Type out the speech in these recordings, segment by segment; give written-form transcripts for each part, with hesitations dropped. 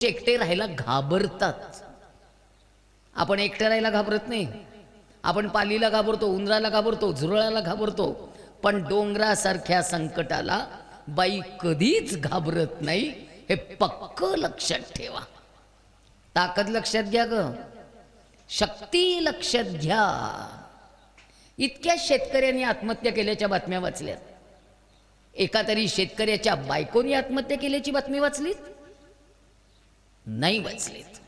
एकटे राहायला घाबरतात। आपण एकटे राहायला घाबरत नाही, आपण पालीला घाबरतो, उंदराला घाबरतो, झुरळाला घाबरतो, पण डोंगरासारख्या संकटाला बाई कधीच घाबरत नाही। हे पक्क लक्षात ठेवा। ताकद लक्षात घ्या ग, शक्ती लक्षात घ्या। इतक्या शेतकऱ्यांनी आत्महत्या केल्याच्या बातम्या वाचल्यात। एका तरी शेतकऱ्याच्या बायकोनी आत्महत्या केल्याची बातमी वाचलीत? नाही वाचलीत।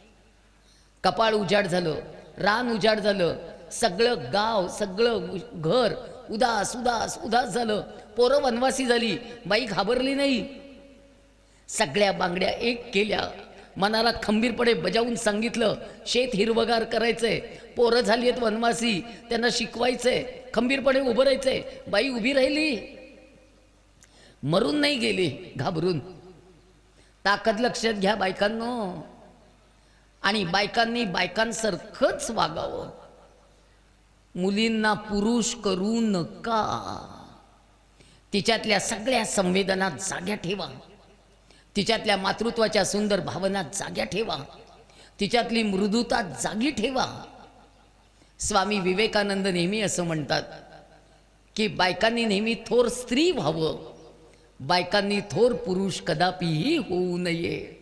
कपाळ उजाड झालं, रान उजाड झालं, सगळं गाव सगळं घर उदास उदास उदास झालं। पोरं वनवासी झाली, बाई घाबरली नाही। सगळ्या बांगड्या एक केल्या, मनाला खंबीरपणे बजावून सांगितलं शेत हिरवगार करायचंय, पोरं झाली आहेत वनवासी, त्यांना शिकवायचंय, खंबीरपणे उभं राहायचंय। बाई उभी राहिली, मरून नाही गेली घाबरून। ताकद लक्षात घ्या बायकांनो, आणि बायकांनी बायकांसारखंच वागावं। मुलींना पुरुष करू नका, तिच्यातल्या सगळ्या संवेदना जाग्या ठेवा, तिच्यातल्या मातृत्वाच्या सुंदर भावना जाग्या ठेवा, तिच्यातली मृदुता जागी ठेवा। स्वामी विवेकानंद नेहमी असं म्हणतात की बायकांनी नेहमी थोर स्त्री व्हावं, बायकांनी थोर पुरुष कदापिही होऊ नये।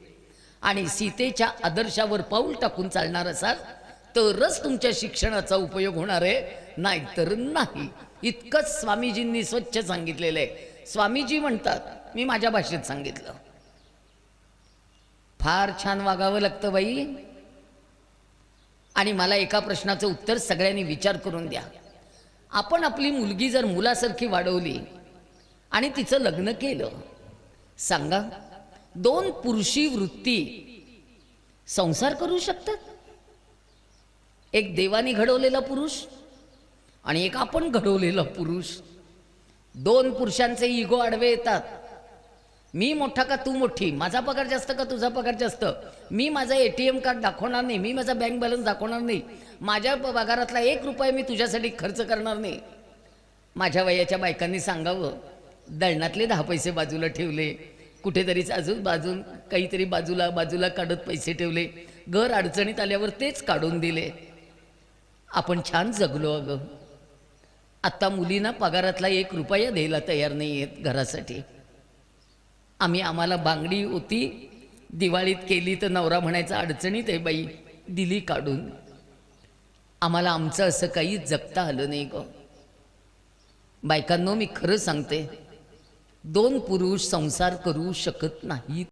आणि सीतेच्या आदर्शावर पाऊल टाकून चालणार असाल तरच तुमच्या शिक्षणाचा उपयोग होणार आहे, नाहीतर नाही। इतकंच स्वामीजींनी स्वच्छ सांगितलेलं आहे। स्वामीजी म्हणतात, मी माझ्या भाषेत सांगितलं, फार छान वागावं लागतं बाई। आणि मला एका प्रश्नाचं उत्तर सगळ्यांनी विचार करून द्या। आपण आपली मुलगी जर मुलासारखी वाढवली आणि तिचं लग्न केलं, सांगा दोन पुरुषी वृत्ती संसार करू शकतात? एक देवाने घडवलेला पुरुष आणि एक आपण घडवलेला पुरुष। दोन पुरुषांचे इगो आडवे येतात। मी मोठा का तू मोठी, माझा पगार जास्त का तुझा पगार जास्त, मी माझा ATM कार्ड दाखवणार नाही, मी माझा बँक बॅलन्स दाखवणार नाही, माझ्या पगारातला 1 रुपया मी तुझ्यासाठी खर्च करणार नाही। माझ्या वयाच्या बायकांनी सांगावं, दळणातले 10 पैसे बाजूला ठेवले, कुठेतरी बाजून काहीतरी बाजूला काढत पैसे ठेवले, घर अडचणीत आल्यावर तेच काढून दिले। आपण छान जगलो अगं। आता मुलींना पगारातला 1 रुपया द्यायला तयार नाही आहेत घरासाठी। आम्हाला बांगडी होती, दिवाळीत केली तर नवरा म्हणायचा अडचणीत आहे बाई, दिली काढून। आम्हाला आमचं असं काही जगता आलं नाही ग। बायकांनो, मी खरं सांगते, दोन पुरुष संसार करू शकत नाहीत।